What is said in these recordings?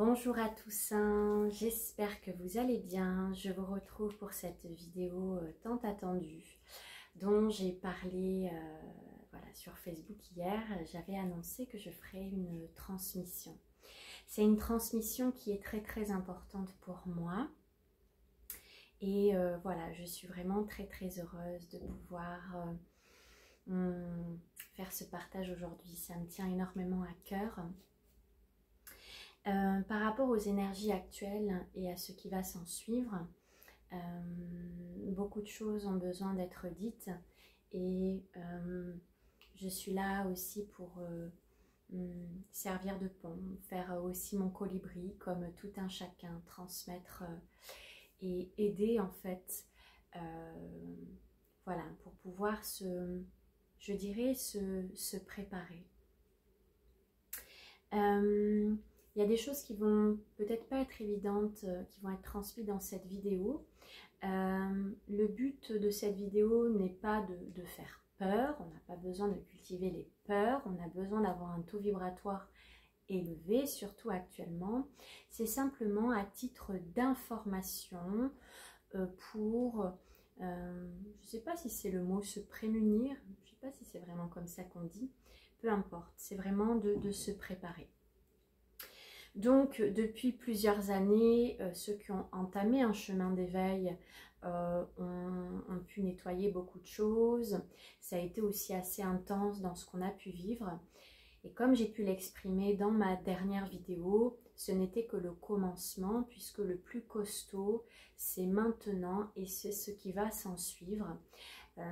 Bonjour à tous, j'espère que vous allez bien. Je vous retrouve pour cette vidéo tant attendue dont j'ai parlé sur Facebook hier. J'avais annoncé que je ferais une transmission. C'est une transmission qui est très importante pour moi. Et voilà, je suis vraiment très heureuse de pouvoir faire ce partage aujourd'hui. Ça me tient énormément à cœur. Par rapport aux énergies actuelles et à ce qui va s'en suivre, beaucoup de choses ont besoin d'être dites et je suis là aussi pour servir de pont, faire aussi mon colibri comme tout un chacun, transmettre et aider en fait, voilà, pour pouvoir se préparer. Il y a des choses qui vont peut-être pas être évidentes, qui vont être transmises dans cette vidéo. Le but de cette vidéo n'est pas de faire peur, on n'a pas besoin de cultiver les peurs, on a besoin d'avoir un taux vibratoire élevé, surtout actuellement. C'est simplement à titre d'information pour, je ne sais pas si c'est le mot se prémunir, je ne sais pas si c'est vraiment comme ça qu'on dit, peu importe, c'est vraiment de se préparer. Donc, depuis plusieurs années, ceux qui ont entamé un chemin d'éveil ont pu nettoyer beaucoup de choses. Ça a été aussi assez intense dans ce qu'on a pu vivre. Et comme j'ai pu l'exprimer dans ma dernière vidéo, ce n'était que le commencement, puisque le plus costaud, c'est maintenant et c'est ce qui va s'en suivre.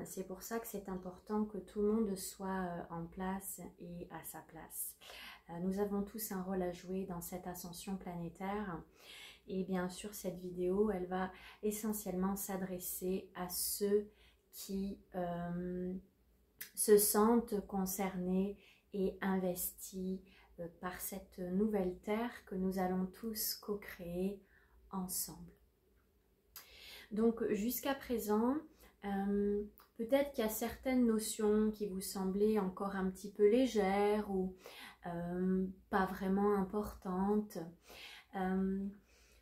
C'est pour ça que c'est important que tout le monde soit en place et à sa place. Nous avons tous un rôle à jouer dans cette ascension planétaire et bien sûr cette vidéo elle va essentiellement s'adresser à ceux qui se sentent concernés et investis par cette nouvelle terre que nous allons tous co-créer ensemble. Donc jusqu'à présent, peut-être qu'il y a certaines notions qui vous semblaient encore un petit peu légères ou pas vraiment importantes.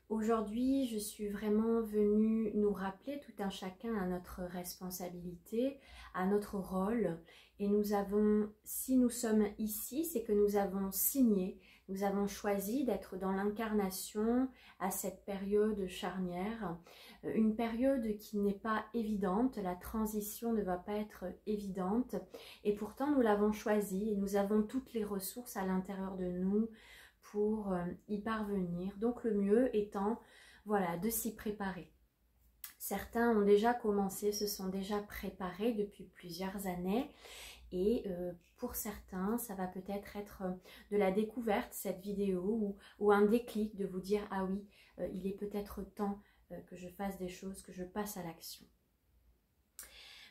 Aujourd'hui, je suis vraiment venue nous rappeler tout un chacun à notre responsabilité, à notre rôle. Et nous avons, si nous sommes ici, c'est que nous avons signé, nous avons choisi d'être dans l'incarnation à cette période charnière. Une période qui n'est pas évidente, la transition ne va pas être évidente. Et pourtant, nous l'avons choisie et nous avons toutes les ressources à l'intérieur de nous pour y parvenir. Donc le mieux étant voilà, de s'y préparer. Certains ont déjà commencé, se sont déjà préparés depuis plusieurs années et pour certains, ça va peut-être être de la découverte, cette vidéo, ou un déclic de vous dire « Ah oui, il est peut-être temps que je fasse des choses, que je passe à l'action ».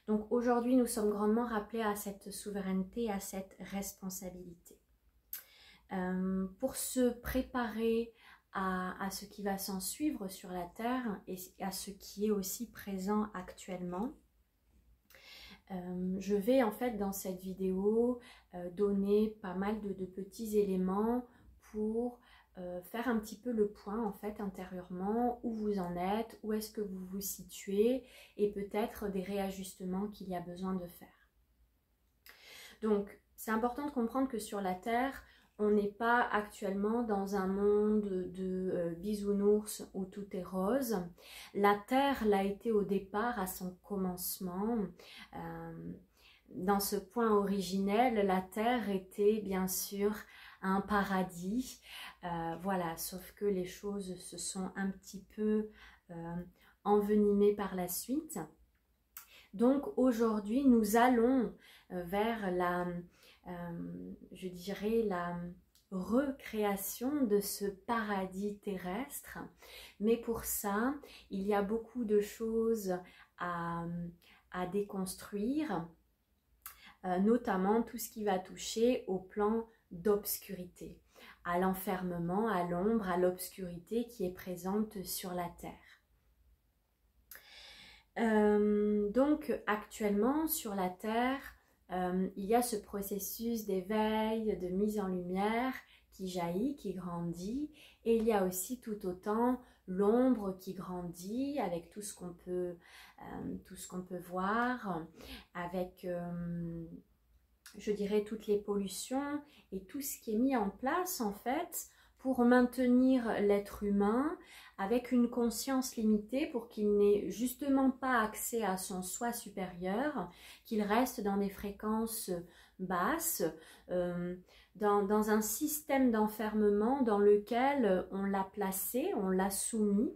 Donc aujourd'hui, nous sommes grandement rappelés à cette souveraineté, à cette responsabilité. Pour se préparer à ce qui va s'en suivre sur la Terre et à ce qui est aussi présent actuellement, je vais en fait dans cette vidéo donner pas mal de petits éléments pour faire un petit peu le point en fait intérieurement, où vous en êtes, où est-ce que vous vous situez et peut-être des réajustements qu'il y a besoin de faire. Donc c'est important de comprendre que sur la Terre, on n'est pas actuellement dans un monde de bisounours où tout est rose. La Terre l'a été au départ, à son commencement. Dans ce point originel, la Terre était bien sûr un paradis. Voilà, sauf que les choses se sont un petit peu envenimées par la suite. Donc aujourd'hui, nous allons vers la... je dirais la recréation de ce paradis terrestre, mais pour ça il y a beaucoup de choses à déconstruire, notamment tout ce qui va toucher au plan d'obscurité, à l'enfermement, à l'ombre, à l'obscurité qui est présente sur la Terre. Donc actuellement sur la Terre, il y a ce processus d'éveil, de mise en lumière qui jaillit, qui grandit, et il y a aussi tout autant l'ombre qui grandit avec tout ce qu'on peut voir, avec, je dirais, toutes les pollutions et tout ce qui est mis en place en fait pour maintenir l'être humain avec une conscience limitée pour qu'il n'ait justement pas accès à son soi supérieur, qu'il reste dans des fréquences basses, dans un système d'enfermement dans lequel on l'a placé, on l'a soumis.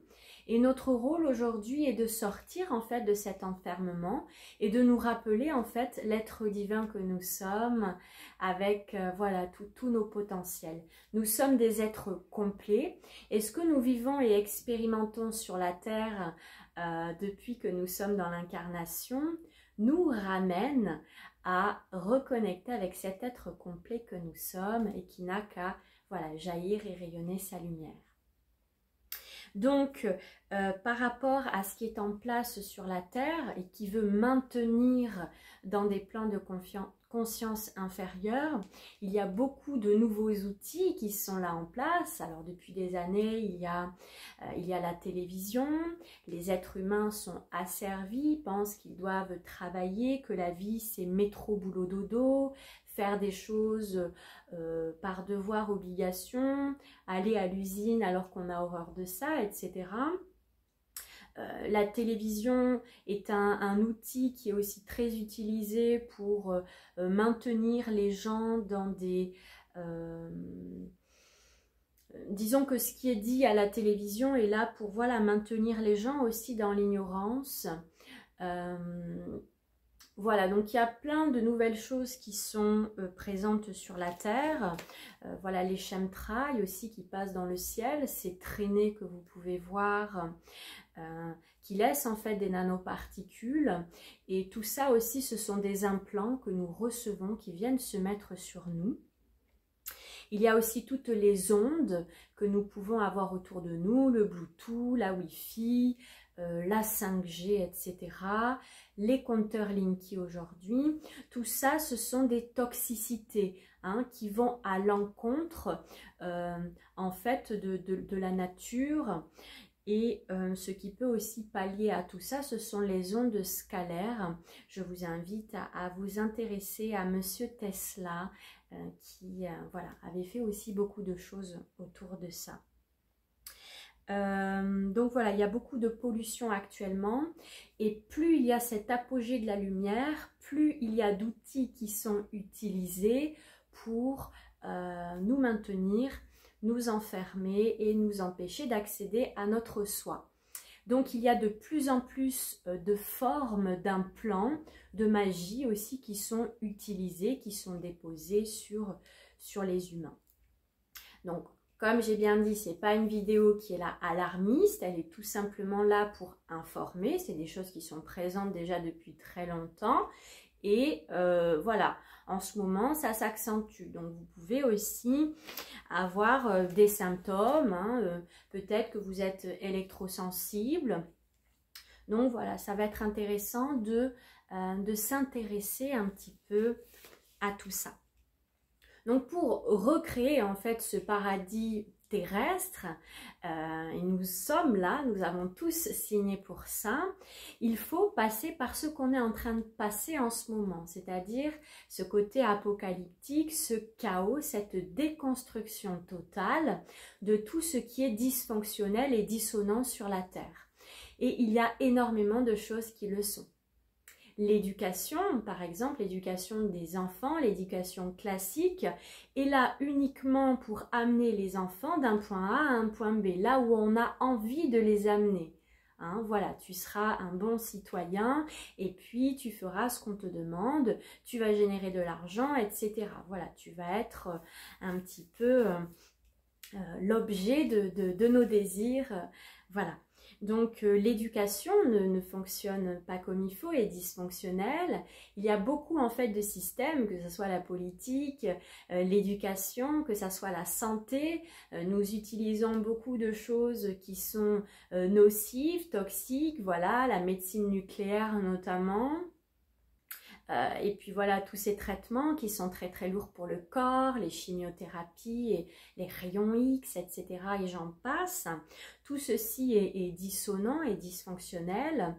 Et notre rôle aujourd'hui est de sortir en fait de cet enfermement et de nous rappeler en fait l'être divin que nous sommes avec voilà tous nos potentiels. Nous sommes des êtres complets et ce que nous vivons et expérimentons sur la terre depuis que nous sommes dans l'incarnation nous ramène à reconnecter avec cet être complet que nous sommes et qui n'a qu'à voilà, jaillir et rayonner sa lumière. Donc, par rapport à ce qui est en place sur la Terre et qui veut maintenir dans des plans de conscience inférieure, il y a beaucoup de nouveaux outils qui sont là en place. Alors, depuis des années, il y a la télévision. Les êtres humains sont asservis, pensent qu'ils doivent travailler, que la vie c'est métro, boulot, dodo, faire des choses par devoir, obligation, aller à l'usine alors qu'on a horreur de ça, etc. La télévision est un outil qui est aussi très utilisé pour maintenir les gens dans des... disons que ce qui est dit à la télévision est là pour voilà, maintenir les gens aussi dans l'ignorance. Voilà, donc il y a plein de nouvelles choses qui sont présentes sur la Terre. Voilà, les chemtrails aussi qui passent dans le ciel, ces traînées que vous pouvez voir, qui laissent en fait des nanoparticules. Et tout ça aussi, ce sont des implants que nous recevons, qui viennent se mettre sur nous. Il y a aussi toutes les ondes que nous pouvons avoir autour de nous, le Bluetooth, la Wi-Fi, la 5G, etc. Les compteurs Linky aujourd'hui. Tout ça, ce sont des toxicités qui vont à l'encontre en fait de la nature. Et ce qui peut aussi pallier à tout ça, ce sont les ondes scalaires. Je vous invite à vous intéresser à Monsieur Tesla qui voilà, avait fait aussi beaucoup de choses autour de ça. Donc voilà, il y a beaucoup de pollution actuellement et plus il y a cet apogée de la lumière, plus il y a d'outils qui sont utilisés pour nous maintenir, nous enfermer et nous empêcher d'accéder à notre soi. Donc il y a de plus en plus de formes d'implants, de magie aussi qui sont utilisées, qui sont déposées sur les humains. Donc comme j'ai bien dit, ce n'est pas une vidéo qui est là alarmiste, elle est tout simplement là pour informer. C'est des choses qui sont présentes déjà depuis très longtemps. Et voilà, en ce moment, ça s'accentue. Donc, vous pouvez aussi avoir des symptômes. Peut-être que vous êtes électrosensible. Donc, voilà, ça va être intéressant de s'intéresser un petit peu à tout ça. Donc pour recréer en fait ce paradis terrestre, et nous sommes là, nous avons tous signé pour ça, il faut passer par ce qu'on est en train de passer en ce moment, c'est-à-dire ce côté apocalyptique, ce chaos, cette déconstruction totale de tout ce qui est dysfonctionnel et dissonant sur la Terre. Et il y a énormément de choses qui le sont. L'éducation, par exemple, l'éducation des enfants, l'éducation classique, est là uniquement pour amener les enfants d'un point A à un point B, là où on a envie de les amener. Voilà, tu seras un bon citoyen et puis tu feras ce qu'on te demande, tu vas générer de l'argent, etc. Voilà, tu vas être un petit peu l'objet de nos désirs, voilà. Donc l'éducation ne fonctionne pas comme il faut, est dysfonctionnelle. Il y a beaucoup en fait de systèmes, que ce soit la politique, l'éducation, que ce soit la santé. Nous utilisons beaucoup de choses qui sont nocives, toxiques, voilà, la médecine nucléaire notamment. Et puis voilà, tous ces traitements qui sont très très lourds pour le corps, les chimiothérapies, et les rayons X, etc. et j'en passe. Tout ceci est dissonant et dysfonctionnel.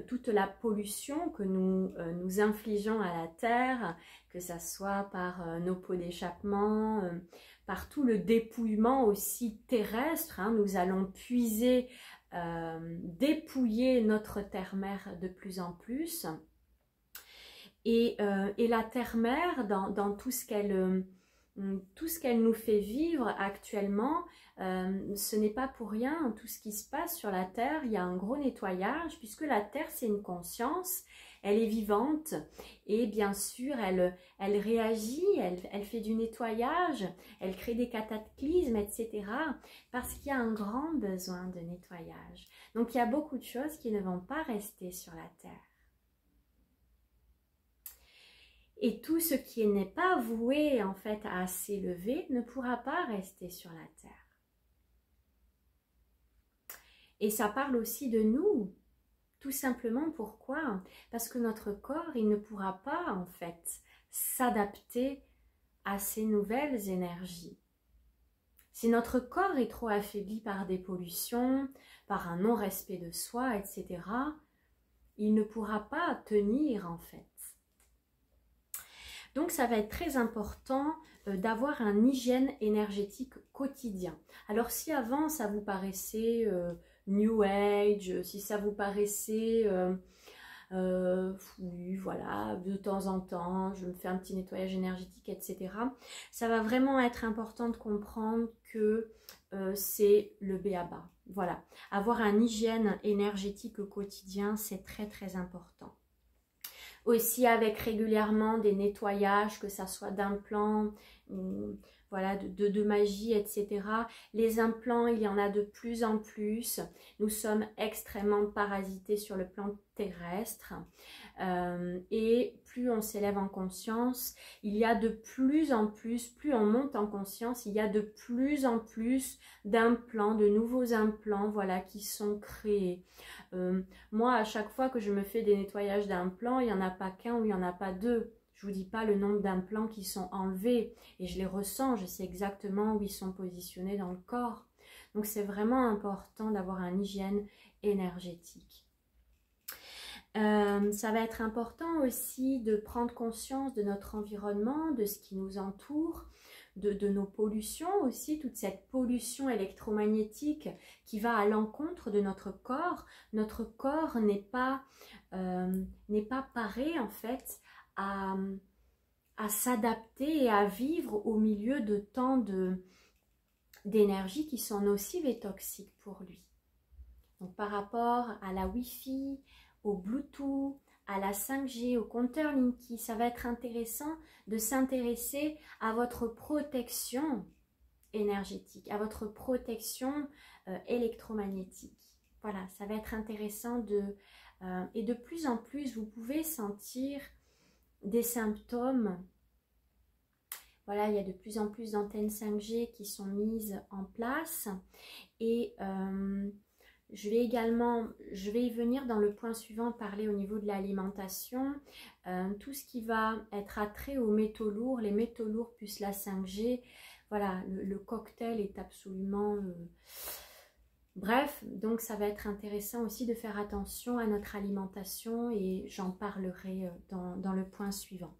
Toute la pollution que nous infligeons à la Terre, que ça soit par nos pots d'échappement, par tout le dépouillement aussi terrestre, hein, nous allons puiser, dépouiller notre terre-mère de plus en plus. Et la terre-mère, dans tout ce qu'elle nous fait vivre actuellement, ce n'est pas pour rien. Tout ce qui se passe sur la Terre, il y a un gros nettoyage, puisque la Terre, c'est une conscience, elle est vivante, et bien sûr, elle réagit, elle fait du nettoyage, elle crée des cataclysmes, etc., parce qu'il y a un grand besoin de nettoyage. Donc, il y a beaucoup de choses qui ne vont pas rester sur la Terre. Et tout ce qui n'est pas voué en fait à s'élever ne pourra pas rester sur la terre. Et ça parle aussi de nous. Tout simplement pourquoi? Parce que notre corps, il ne pourra pas en fait s'adapter à ces nouvelles énergies. Si notre corps est trop affaibli par des pollutions, par un non-respect de soi, etc., il ne pourra pas tenir en fait. Donc, ça va être très important d'avoir un hygiène énergétique quotidien. Alors, si avant, ça vous paraissait New Age, si ça vous paraissait, oui, voilà, de temps en temps, je me fais un petit nettoyage énergétique, etc. Ça va vraiment être important de comprendre que c'est le b.a.-ba. Voilà, avoir un hygiène énergétique au quotidien, c'est très, très important. Aussi avec régulièrement des nettoyages, que ça soit d'implants, voilà, de magie, etc. Les implants, il y en a de plus en plus. Nous sommes extrêmement parasités sur le plan terrestre. Et plus on s'élève en conscience, il y a de plus en plus, plus on monte en conscience, il y a de plus en plus d'implants, de nouveaux implants, voilà, qui sont créés. Moi, à chaque fois que je me fais des nettoyages d'implants, il n'y en a pas qu'un ou il n'y en a pas deux. Je ne vous dis pas le nombre d'implants qui sont enlevés et je les ressens, je sais exactement où ils sont positionnés dans le corps. Donc, c'est vraiment important d'avoir une hygiène énergétique. Ça va être important aussi de prendre conscience de notre environnement, de ce qui nous entoure, de nos pollutions aussi, toute cette pollution électromagnétique qui va à l'encontre de notre corps. Notre corps n'est pas paré en fait à s'adapter et à vivre au milieu de tant d'énergies qui sont nocives et toxiques pour lui. Donc par rapport à la Wi-Fi, au Bluetooth, à la 5G, au compteur Linky, ça va être intéressant de s'intéresser à votre protection énergétique, à votre protection électromagnétique. Voilà, ça va être intéressant et de plus en plus, vous pouvez sentir des symptômes. Voilà, il y a de plus en plus d'antennes 5G qui sont mises en place et je vais y venir dans le point suivant, parler au niveau de l'alimentation. Tout ce qui va être attrait aux métaux lourds, les métaux lourds plus la 5G, voilà, le cocktail est absolument... Bref, donc ça va être intéressant aussi de faire attention à notre alimentation et j'en parlerai dans le point suivant.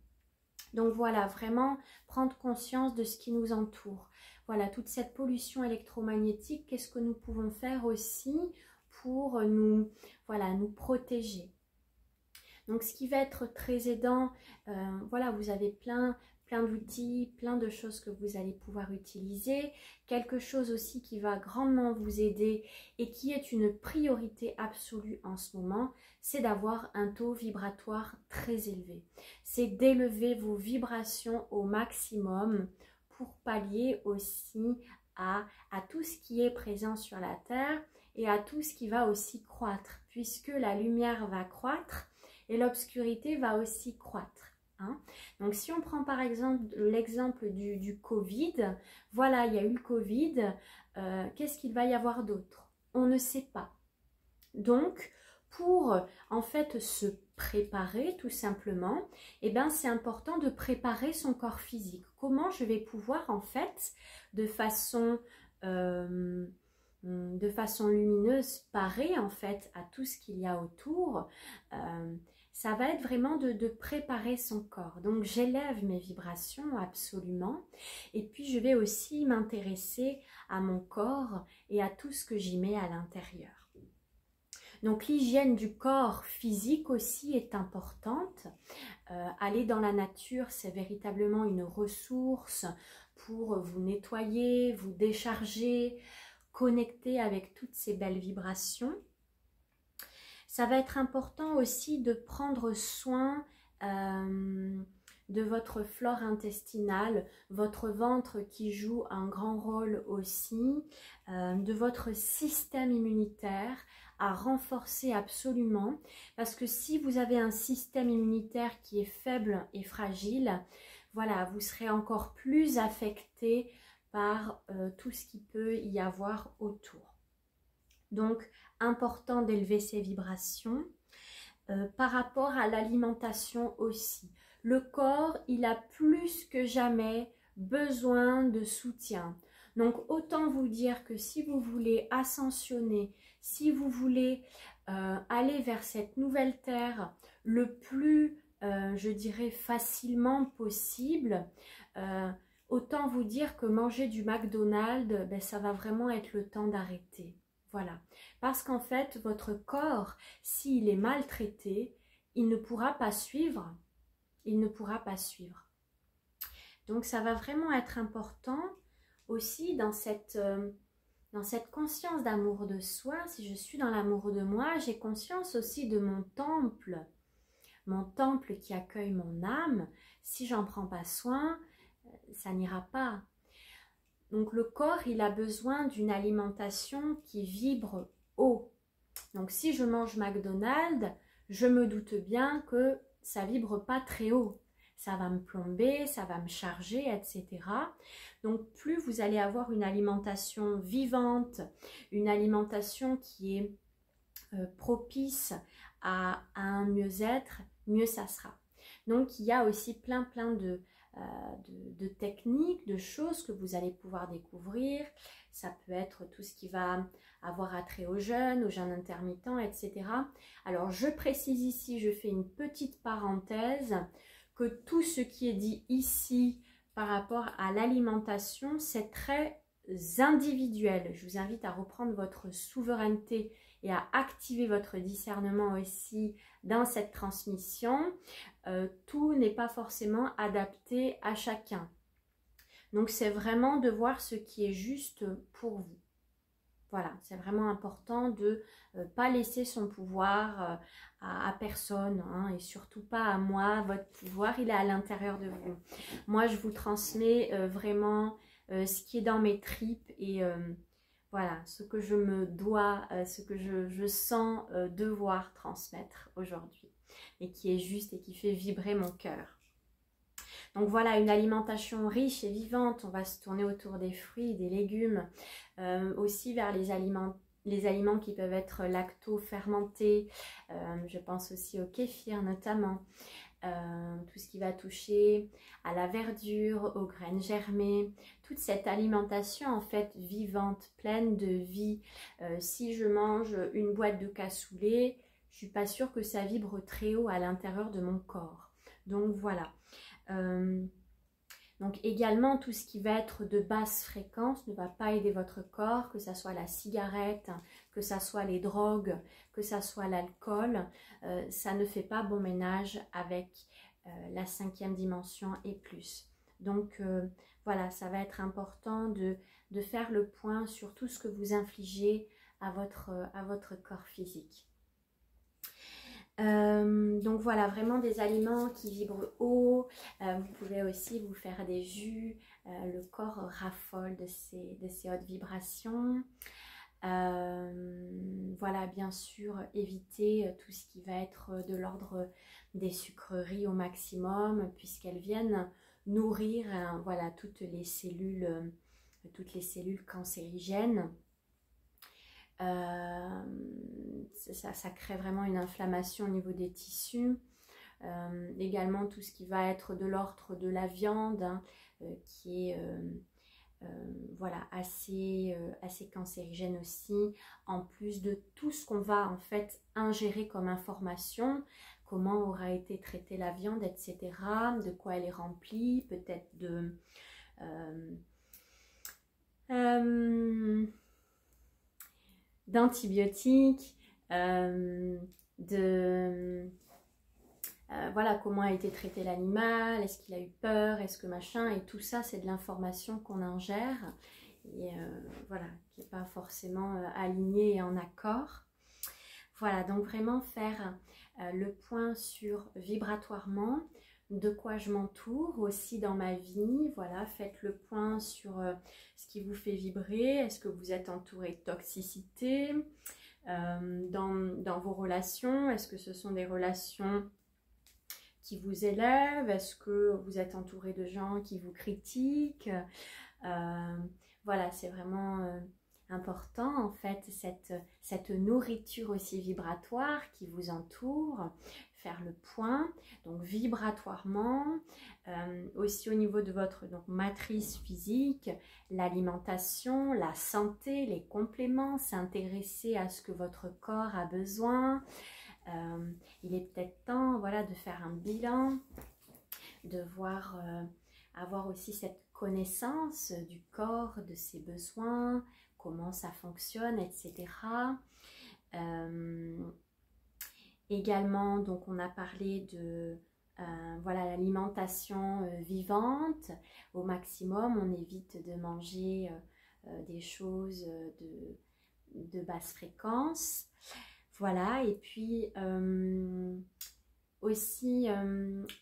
Donc voilà, vraiment prendre conscience de ce qui nous entoure. Voilà, toute cette pollution électromagnétique, qu'est-ce que nous pouvons faire aussi pour nous protéger. Donc ce qui va être très aidant, voilà, vous avez plein d'outils, plein de choses que vous allez pouvoir utiliser. Quelque chose aussi qui va grandement vous aider et qui est une priorité absolue en ce moment, c'est d'avoir un taux vibratoire très élevé. C'est d'élever vos vibrations au maximum pour pallier aussi à tout ce qui est présent sur la Terre et à tout ce qui va aussi croître, puisque la lumière va croître et l'obscurité va aussi croître. Hein. Donc si on prend par exemple l'exemple du Covid, voilà, il y a eu le Covid, qu'est-ce qu'il va y avoir d'autre? On ne sait pas. Donc pour en fait se préparer tout simplement, eh ben, c'est important de préparer son corps physique. Comment je vais pouvoir en fait de façon lumineuse parer en fait à tout ce qu'il y a autour. Ça va être vraiment de préparer son corps. Donc j'élève mes vibrations absolument, et puis je vais aussi m'intéresser à mon corps et à tout ce que j'y mets à l'intérieur. Donc l'hygiène du corps physique aussi est importante. Aller dans la nature, c'est véritablement une ressource pour vous nettoyer, vous décharger, connecter avec toutes ces belles vibrations. Ça va être important aussi de prendre soin de votre flore intestinale, votre ventre qui joue un grand rôle aussi, de votre système immunitaire, à renforcer absolument, parce que si vous avez un système immunitaire qui est faible et fragile, voilà, vous serez encore plus affecté par tout ce qui peut y avoir autour. Donc, important d'élever ses vibrations. Par rapport à l'alimentation aussi, le corps, il a plus que jamais besoin de soutien. Donc, autant vous dire que si vous voulez ascensionner, si vous voulez aller vers cette nouvelle terre le plus, je dirais, facilement possible, autant vous dire que manger du McDonald's, ben, ça va vraiment être le temps d'arrêter. Voilà, parce qu'en fait, votre corps, s'il est maltraité, il ne pourra pas suivre. Il ne pourra pas suivre. Donc, ça va vraiment être important aussi dans cette conscience d'amour de soi. Si je suis dans l'amour de moi, j'ai conscience aussi de mon temple qui accueille mon âme. Si j'en prends pas soin, ça n'ira pas. Donc le corps, il a besoin d'une alimentation qui vibre haut. Donc si je mange McDonald's, je me doute bien que ça vibre pas très haut. Ça va me plomber, ça va me charger, etc. Donc plus vous allez avoir une alimentation vivante, une alimentation qui est propice à un mieux-être, mieux ça sera. Donc il y a aussi plein de techniques, de choses que vous allez pouvoir découvrir. Ça peut être tout ce qui va avoir attrait aux jeûnes intermittents, etc. Alors je précise ici, je fais une petite parenthèse, que tout ce qui est dit ici par rapport à l'alimentation, c'est très individuel. Je vous invite à reprendre votre souveraineté et à activer votre discernement aussi dans cette transmission. Tout n'est pas forcément adapté à chacun. Donc c'est vraiment de voir ce qui est juste pour vous. Voilà, c'est vraiment important de ne pas laisser son pouvoir à personne, hein, et surtout pas à moi. Votre pouvoir, il est à l'intérieur de vous. Moi, je vous transmets vraiment ce qui est dans mes tripes et voilà, ce que je me dois, ce que je sens devoir transmettre aujourd'hui et qui est juste et qui fait vibrer mon cœur. Donc voilà, une alimentation riche et vivante. On va se tourner autour des fruits, des légumes, aussi vers les aliments qui peuvent être lacto-fermentés. Je pense aussi au kéfir notamment. Tout ce qui va toucher à la verdure, aux graines germées, toute cette alimentation en fait vivante, pleine de vie. Si je mange une boîte de cassoulet, je suis pas sûre que ça vibre très haut à l'intérieur de mon corps. Donc voilà. Donc également tout ce qui va être de basse fréquence ne va pas aider votre corps, que ça soit la cigarette, que ça soit les drogues, que ça soit l'alcool, ça ne fait pas bon ménage avec la 5e dimension et plus. Donc voilà, ça va être important de faire le point sur tout ce que vous infligez à votre corps physique. Donc voilà, vraiment des aliments qui vibrent haut. Vous pouvez aussi vous faire des jus. Le corps raffole de ces hautes vibrations. Voilà, bien sûr, éviter tout ce qui va être de l'ordre des sucreries au maximum, puisqu'elles viennent nourrir voilà, toutes les cellules cancérigènes. Ça crée vraiment une inflammation au niveau des tissus. Également tout ce qui va être de l'ordre de la viande, hein, qui est voilà, assez cancérigène aussi, en plus de tout ce qu'on va en fait ingérer comme information, comment aura été traitée la viande, etc., de quoi elle est remplie, peut-être d'antibiotiques, voilà, comment a été traité l'animal, est-ce qu'il a eu peur, est-ce que machin, et tout ça, c'est de l'information qu'on ingère, et voilà, qui n'est pas forcément alignée et en accord. Voilà, donc vraiment faire le point sur vibratoirement, de quoi je m'entoure aussi dans ma vie. Voilà, faites le point sur ce qui vous fait vibrer, est-ce que vous êtes entouré de toxicité dans vos relations, est-ce que ce sont des relations qui vous élèvent, est-ce que vous êtes entouré de gens qui vous critiquent, voilà, c'est vraiment important en fait, cette nourriture aussi vibratoire qui vous entoure, faire le point, donc vibratoirement, aussi au niveau de votre matrice physique, l'alimentation, la santé, les compléments, s'intéresser à ce que votre corps a besoin. Il est peut-être temps, voilà, de faire un bilan, de voir, avoir aussi cette connaissance du corps, de ses besoins, comment ça fonctionne, etc. Également, donc on a parlé de voilà, l'alimentation vivante. Au maximum, on évite de manger des choses de basse fréquence. Voilà, et puis aussi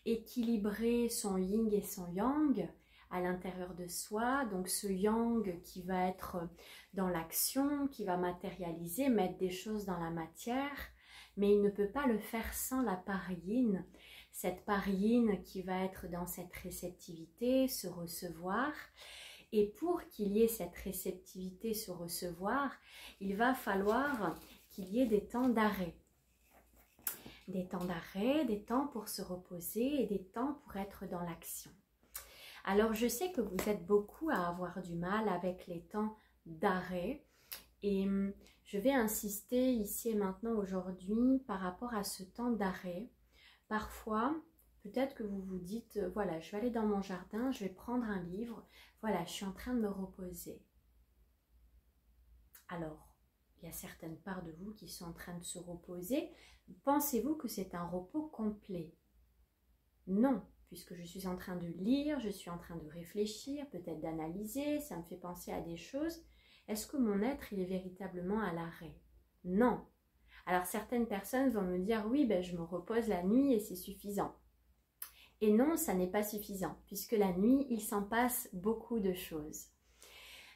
équilibrer son yin et son yang à l'intérieur de soi. Donc ce yang qui va être dans l'action, qui va matérialiser, mettre des choses dans la matière, mais il ne peut pas le faire sans la part yin. Cette part yin qui va être dans cette réceptivité, se recevoir. Et pour qu'il y ait cette réceptivité, se recevoir, il va falloir qu'il y ait des temps d'arrêt. Des temps d'arrêt, des temps pour se reposer et des temps pour être dans l'action. Alors je sais que vous êtes beaucoup à avoir du mal avec les temps d'arrêt et je vais insister ici et maintenant aujourd'hui par rapport à ce temps d'arrêt. Parfois, peut-être que vous vous dites, voilà, je vais aller dans mon jardin, je vais prendre un livre, voilà, je suis en train de me reposer. Alors, il y a certaines parts de vous qui sont en train de se reposer. Pensez-vous que c'est un repos complet? Non, puisque je suis en train de lire, je suis en train de réfléchir, peut-être d'analyser, ça me fait penser à des choses. Est-ce que mon être, il est véritablement à l'arrêt? Non. Alors certaines personnes vont me dire, oui, ben, je me repose la nuit et c'est suffisant. Et non, ça n'est pas suffisant, puisque la nuit, il s'en passe beaucoup de choses.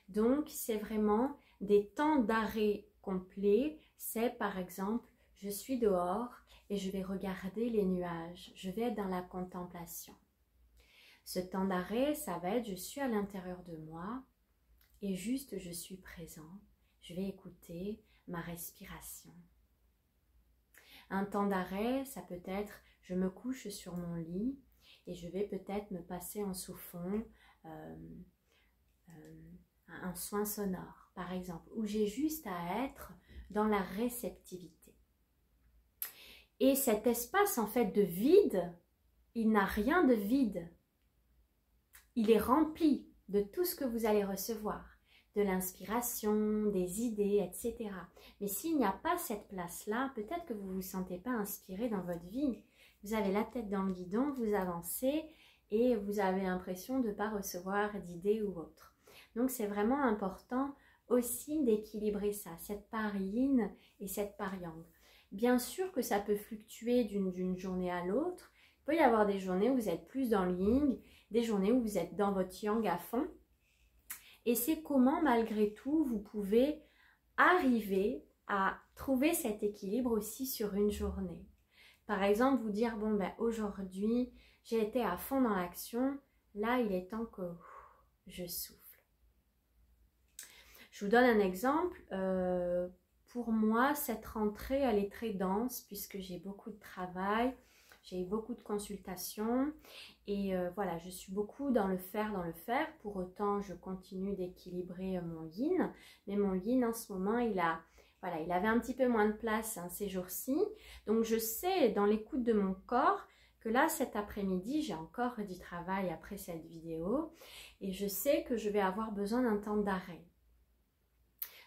Donc, c'est vraiment des temps d'arrêt complets. C'est par exemple, je suis dehors et je vais regarder les nuages. Je vais être dans la contemplation. Ce temps d'arrêt, ça va être, je suis à l'intérieur de moi et juste je suis présent. Je vais écouter ma respiration. Un temps d'arrêt, ça peut être, je me couche sur mon lit et je vais peut-être me passer en sous-fond un soin sonore, par exemple, où j'ai juste à être dans la réceptivité. Et cet espace, en fait, de vide, il n'a rien de vide. Il est rempli de tout ce que vous allez recevoir, de l'inspiration, des idées, etc. Mais s'il n'y a pas cette place-là, peut-être que vous ne vous sentez pas inspiré dans votre vie. Vous avez la tête dans le guidon, vous avancez et vous avez l'impression de ne pas recevoir d'idées ou autre. Donc, c'est vraiment important aussi d'équilibrer ça, cette part yin et cette part yang. Bien sûr que ça peut fluctuer d'une journée à l'autre. Il peut y avoir des journées où vous êtes plus dans le yin, des journées où vous êtes dans votre yang à fond. Et c'est comment, malgré tout, vous pouvez arriver à trouver cet équilibre aussi sur une journée. Par exemple, vous dire, bon, ben, aujourd'hui, j'ai été à fond dans l'action. Là, il est temps que je souffle. Je vous donne un exemple. pour moi, cette rentrée, elle est très dense puisque j'ai beaucoup de travail, j'ai eu beaucoup de consultations et voilà, je suis beaucoup dans le faire, Pour autant, je continue d'équilibrer mon yin, mais mon yin en ce moment, voilà, il avait un petit peu moins de place hein, ces jours-ci. Donc, je sais dans l'écoute de mon corps que là, cet après-midi, j'ai encore du travail après cette vidéo et je sais que je vais avoir besoin d'un temps d'arrêt.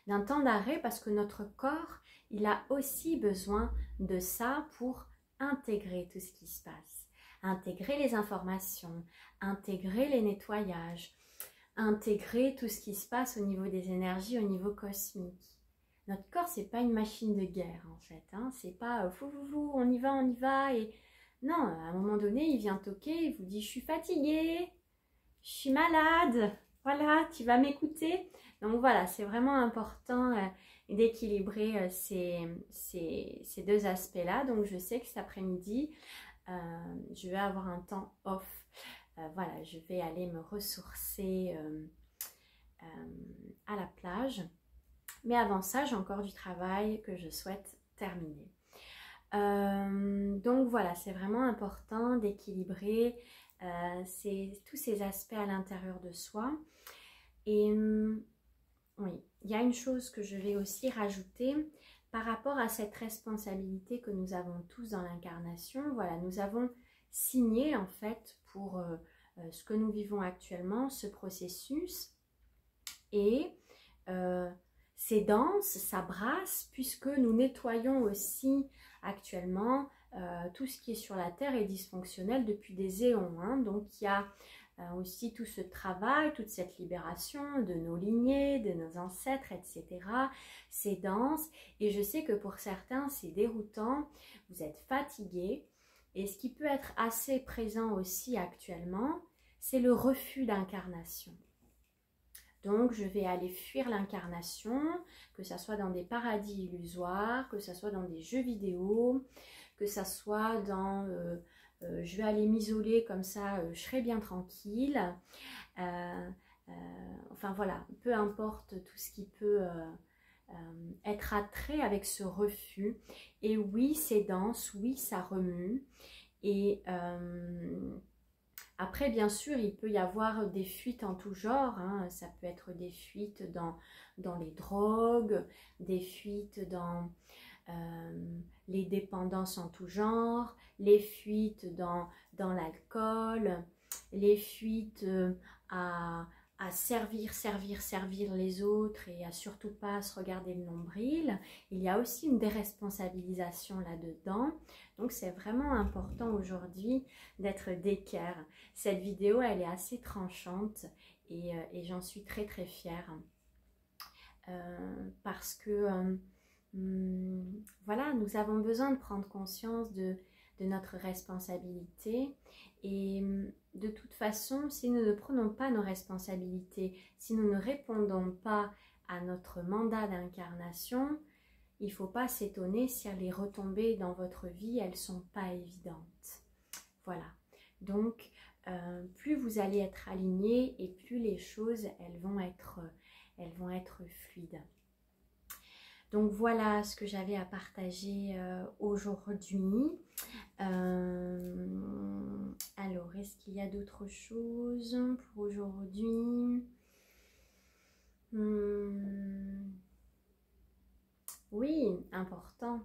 D'un temps d'arrêt parce que notre corps, il a aussi besoin de ça pour intégrer tout ce qui se passe. Intégrer les informations, intégrer les nettoyages, intégrer tout ce qui se passe au niveau des énergies, au niveau cosmique. Notre corps, c'est pas une machine de guerre en fait. Hein. C'est pas fou, on y va. Et non, à un moment donné, il vient toquer, il vous dit je suis fatiguée, je suis malade. Voilà, tu vas m'écouter. Donc voilà, c'est vraiment important d'équilibrer ces deux aspects-là. Donc je sais que cet après-midi, je vais avoir un temps off. Voilà, je vais aller me ressourcer à la plage. Mais avant ça, j'ai encore du travail que je souhaite terminer. Donc voilà, c'est vraiment important d'équilibrer tous ces aspects à l'intérieur de soi. Et oui, il y a une chose que je vais aussi rajouter par rapport à cette responsabilité que nous avons tous dans l'incarnation. Voilà, nous avons signé en fait pour ce que nous vivons actuellement, ce processus. Et c'est dense, ça brasse, puisque nous nettoyons aussi actuellement tout ce qui est sur la Terre est dysfonctionnel depuis des éons. Hein. Donc il y a aussi tout ce travail, toute cette libération de nos lignées, de nos ancêtres, etc. C'est dense et je sais que pour certains c'est déroutant, vous êtes fatigués. Et ce qui peut être assez présent aussi actuellement, c'est le refus d'incarnation. Donc, je vais aller fuir l'incarnation, que ce soit dans des paradis illusoires, que ce soit dans des jeux vidéo, que ce soit dans... je vais aller m'isoler comme ça, je serai bien tranquille. Enfin voilà, peu importe tout ce qui peut être attrait avec ce refus. Et oui, c'est dense, oui, ça remue. Et... après, bien sûr, il peut y avoir des fuites en tout genre. Hein. Ça peut être des fuites dans les drogues, des fuites dans les dépendances en tout genre, les fuites dans l'alcool, les fuites à servir les autres et à surtout pas se regarder le nombril. Il y a aussi une déresponsabilisation là-dedans. Donc c'est vraiment important aujourd'hui d'être d'équerre. Cette vidéo, elle est assez tranchante et j'en suis très fière. Parce que voilà, nous avons besoin de prendre conscience de notre responsabilité et de toute façon, si nous ne prenons pas nos responsabilités, si nous ne répondons pas à notre mandat d'incarnation, il ne faut pas s'étonner si les retombées dans votre vie, elles ne sont pas évidentes. Voilà, donc plus vous allez être aligné et plus les choses, elles vont être fluides. Donc voilà ce que j'avais à partager aujourd'hui. Alors, est-ce qu'il y a d'autres choses pour aujourd'hui? Oui, important.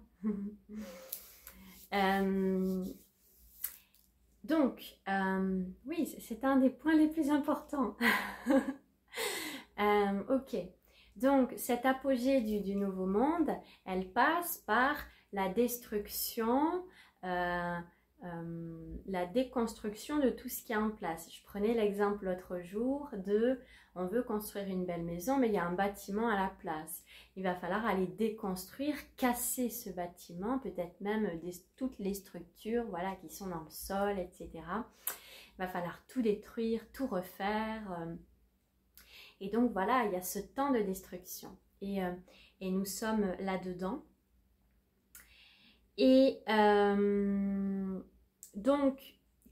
Donc, oui, c'est un des points les plus importants. Ok. Donc, cet apogée du nouveau monde, elle passe par la destruction, la déconstruction de tout ce qui est en place. Je prenais l'exemple l'autre jour de, on veut construire une belle maison, mais il y a un bâtiment à la place. Il va falloir aller déconstruire, casser ce bâtiment, peut-être même toutes les structures voilà, qui sont dans le sol, etc. Il va falloir tout détruire, tout refaire. Et donc voilà, il y a ce temps de destruction. Et nous sommes là-dedans. Et donc,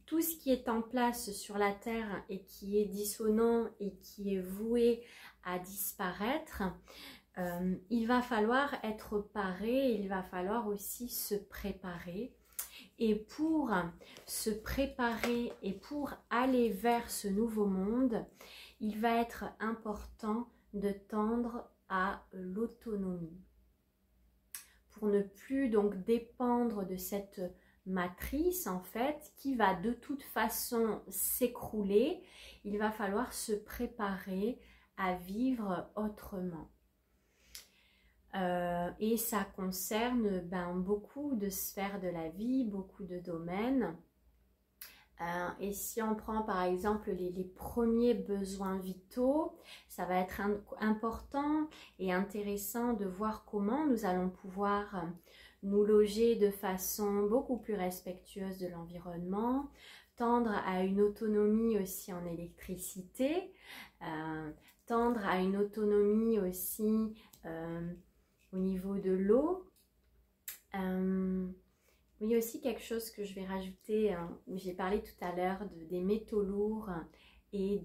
tout ce qui est en place sur la Terre et qui est dissonant et qui est voué à disparaître, il va falloir être paré, il va falloir aussi se préparer. Et pour se préparer et pour aller vers ce nouveau monde, il va être important de tendre à l'autonomie. Pour ne plus donc dépendre de cette matrice en fait qui va de toute façon s'écrouler, il va falloir se préparer à vivre autrement. Et ça concerne beaucoup de sphères de la vie, beaucoup de domaines. Et si on prend par exemple les premiers besoins vitaux, ça va être important et intéressant de voir comment nous allons pouvoir nous loger de façon beaucoup plus respectueuse de l'environnement, tendre à une autonomie aussi en électricité, tendre à une autonomie aussi au niveau de l'eau. Il y a aussi quelque chose que je vais rajouter, j'ai parlé tout à l'heure des métaux lourds et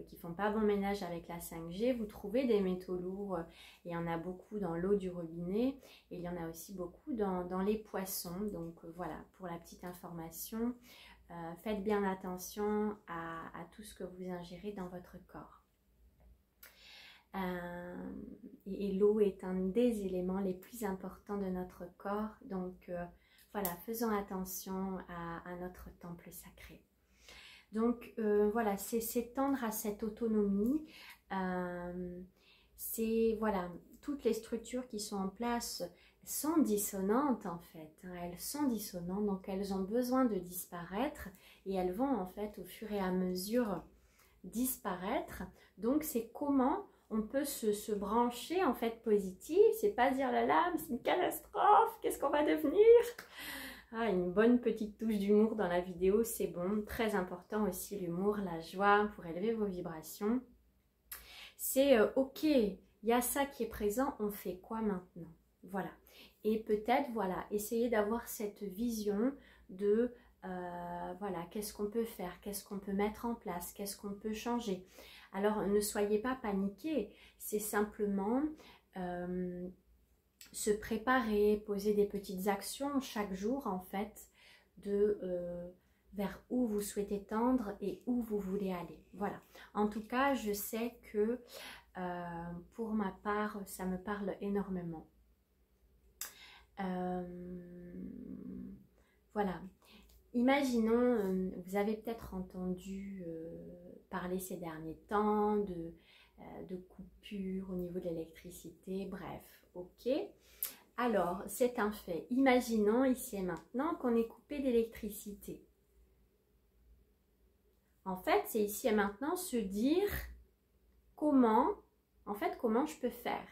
qui font pas bon ménage avec la 5G. Vous trouvez des métaux lourds, il y en a beaucoup dans l'eau du robinet et il y en a aussi beaucoup dans les poissons. Donc voilà, pour la petite information, faites bien attention à tout ce que vous ingérez dans votre corps. Et l'eau est un des éléments les plus importants de notre corps, donc voilà, faisons attention à notre temple sacré. Donc voilà, c'est tendre à cette autonomie, c'est voilà, toutes les structures qui sont en place sont dissonantes en fait, hein, elles sont dissonantes, donc elles ont besoin de disparaître et elles vont en fait au fur et à mesure disparaître. Donc c'est comment on peut se brancher en fait positif, c'est pas dire là là, c'est une catastrophe, qu'est-ce qu'on va devenir? Ah, une bonne petite touche d'humour dans la vidéo, c'est bon, très important aussi l'humour, la joie pour élever vos vibrations. C'est ok, il y a ça qui est présent, on fait quoi maintenant? Voilà, et peut-être voilà, essayer d'avoir cette vision de voilà, qu'est-ce qu'on peut faire, qu'est-ce qu'on peut mettre en place, qu'est-ce qu'on peut changer. Alors ne soyez pas paniqués, c'est simplement se préparer, poser des petites actions chaque jour en fait vers où vous souhaitez tendre et où vous voulez aller. Voilà, en tout cas je sais que pour ma part ça me parle énormément. Voilà. Imaginons, vous avez peut-être entendu parler ces derniers temps de coupures au niveau de l'électricité, bref, ok. Alors, c'est un fait. Imaginons ici et maintenant qu'on est coupé d'électricité. En fait, c'est ici et maintenant se dire comment je peux faire.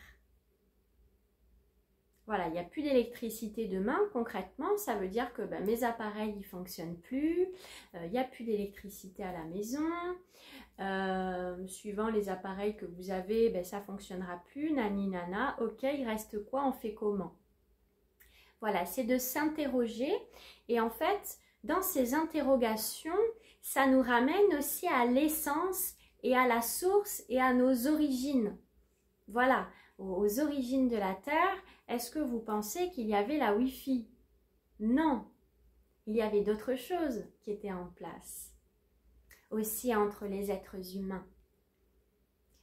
Voilà, il n'y a plus d'électricité demain, concrètement, ça veut dire que mes appareils ne fonctionnent plus, il n'y a plus d'électricité à la maison, suivant les appareils que vous avez, ça ne fonctionnera plus, nani nana, ok, il reste quoi, on fait comment? Voilà, c'est de s'interroger et en fait, dans ces interrogations, ça nous ramène aussi à l'essence et à la source et à nos origines. Voilà, aux origines de la Terre. Est-ce que vous pensez qu'il y avait la Wi-Fi? Non, il y avait d'autres choses qui étaient en place, aussi entre les êtres humains.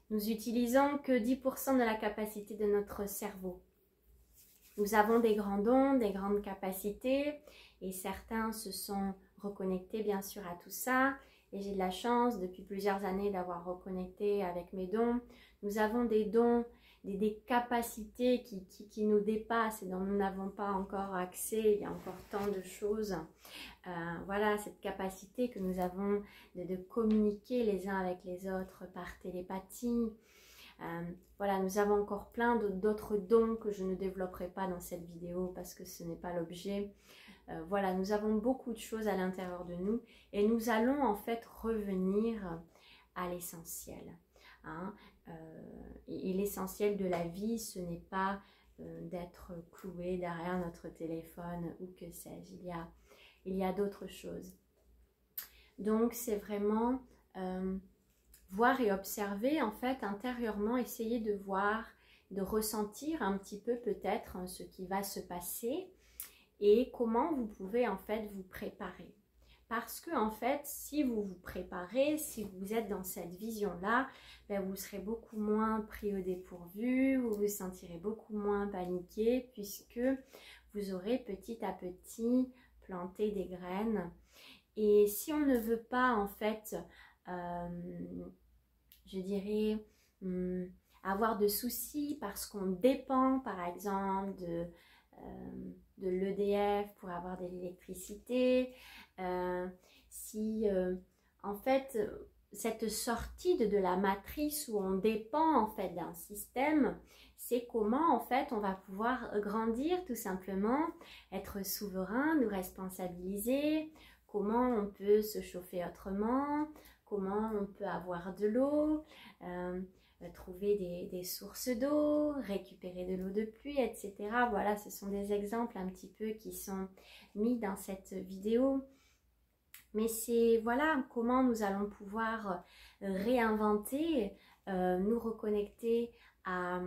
Nous utilisons que 10% de la capacité de notre cerveau. Nous avons des grands dons, des grandes capacités, et certains se sont reconnectés bien sûr à tout ça. Et j'ai de la chance depuis plusieurs années d'avoir reconnecté avec mes dons. Nous avons des dons, des capacités qui nous dépassent et dont nous n'avons pas encore accès. Il y a encore tant de choses. Voilà, cette capacité que nous avons de communiquer les uns avec les autres par télépathie. Voilà, nous avons encore plein d'autres dons que je ne développerai pas dans cette vidéo parce que ce n'est pas l'objet. Voilà, nous avons beaucoup de choses à l'intérieur de nous et nous allons en fait revenir à l'essentiel. Hein. Et l'essentiel de la vie, ce n'est pas d'être cloué derrière notre téléphone ou que sais-je. Il y a d'autres choses. Donc, c'est vraiment voir et observer, en fait, intérieurement, essayer de voir de ressentir un petit peu peut-être ce qui va se passer et comment vous pouvez en fait vous préparer. Parce que en fait, si vous vous préparez, si vous êtes dans cette vision-là, ben, vous serez beaucoup moins pris au dépourvu, vous vous sentirez beaucoup moins paniqué puisque vous aurez petit à petit planté des graines. Et si on ne veut pas en fait, je dirais, avoir de soucis parce qu'on dépend par exemple de l'EDF pour avoir de l'électricité, si en fait cette sortie de la matrice où on dépend en fait d'un système, c'est comment en fait on va pouvoir grandir tout simplement, être souverain, nous responsabiliser, comment on peut se chauffer autrement, comment on peut avoir de l'eau, trouver des sources d'eau, récupérer de l'eau de pluie, etc. Voilà, ce sont des exemples un petit peu qui sont mis dans cette vidéo. Mais c'est voilà comment nous allons pouvoir réinventer, nous reconnecter à,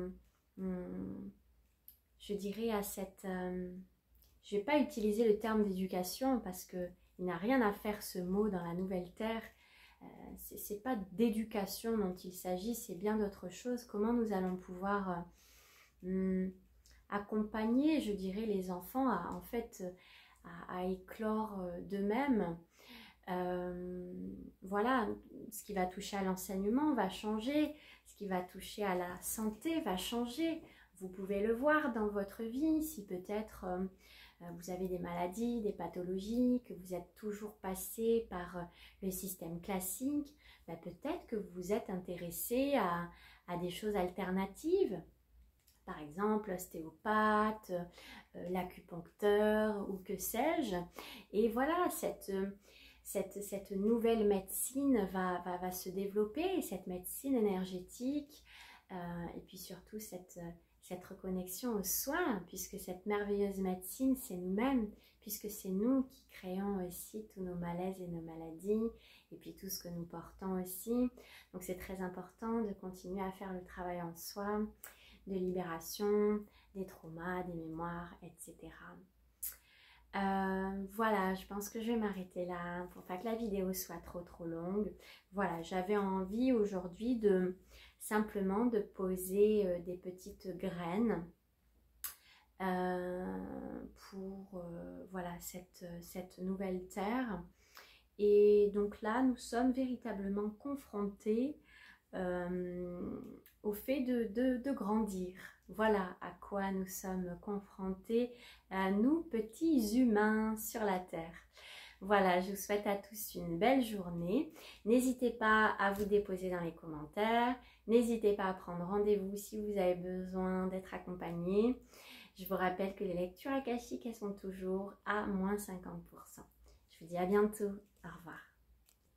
je dirais, à cette... je ne vais pas utiliser le terme d'éducation parce qu'il n'a rien à faire ce mot dans la nouvelle terre. C'est pas d'éducation dont il s'agit, c'est bien d'autre chose. Comment nous allons pouvoir accompagner, je dirais, les enfants à, en fait, à éclore d'eux-mêmes. Voilà, ce qui va toucher à l'enseignement va changer, ce qui va toucher à la santé va changer. Vous pouvez le voir dans votre vie, si peut-être vous avez des maladies, des pathologies, que vous êtes toujours passé par le système classique, ben peut-être que vous êtes intéressé à des choses alternatives. Par exemple, l'ostéopathe, l'acupuncteur ou que sais-je. Et voilà, cette nouvelle médecine va se développer, cette médecine énergétique, et puis surtout cette reconnexion aux soins, puisque cette merveilleuse médecine, c'est nous-mêmes, puisque c'est nous qui créons aussi tous nos malaises et nos maladies, et puis tout ce que nous portons aussi. Donc c'est très important de continuer à faire le travail en soi, de libération, des traumas, des mémoires, etc. Voilà, je pense que je vais m'arrêter là pour pas que la vidéo soit trop longue. Voilà, j'avais envie aujourd'hui de simplement de poser des petites graines pour voilà, cette nouvelle terre. Et donc là, nous sommes véritablement confrontés au fait de grandir. Voilà à quoi nous sommes confrontés, nous petits humains sur la terre. Voilà, je vous souhaite à tous une belle journée. N'hésitez pas à vous déposer dans les commentaires. N'hésitez pas à prendre rendez-vous si vous avez besoin d'être accompagné. Je vous rappelle que les lectures akashiques, elles sont toujours à moins 50%. Je vous dis à bientôt. Au revoir.